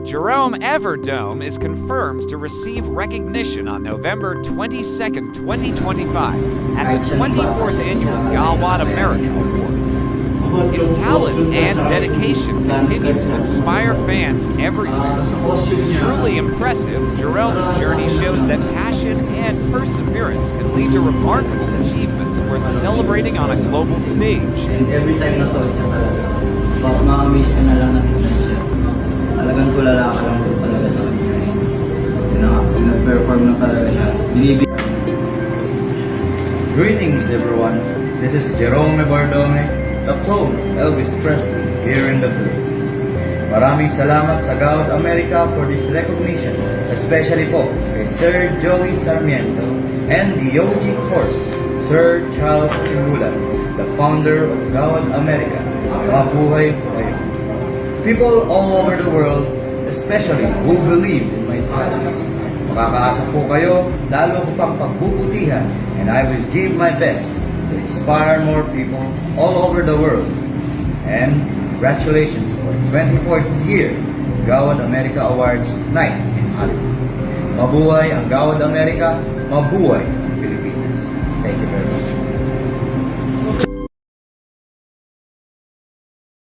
Jerome Everdome is confirmed to receive recognition on November 22, 2025 at the 24th Annual Gawad America Awards. His talent and dedication continue to inspire fans everywhere. Truly impressive, Jerome's journey shows that passion and perseverance can lead to remarkable achievements worth celebrating on a global stage. And every time na suot niya talaga, makamiss ka na lang natin siya. Talagang tulala ka lang po talaga sa kanya. Yung nag-perform na talaga siya. Greetings everyone, this is Jerome Everdome, the clone of Elvis Presley here in the Philippines. Maraming salamat sa Gawad America for this recognition, especially po kay Sir Joey Sarmiento and the OG course, Sir Charles Simulan, the founder of Gawad America. Mabuhay po kayo. People all over the world, especially who believe in my talents. Makakaasa po kayo, lalo ko pang pagbubutihan, and I will give my best to inspire more people all over the world. And congratulations for 24th year Gawad America Awards Night in Hollywood. Mabuhay ang Gawad America, mabuhay ang Pilipinas. Thank you very much.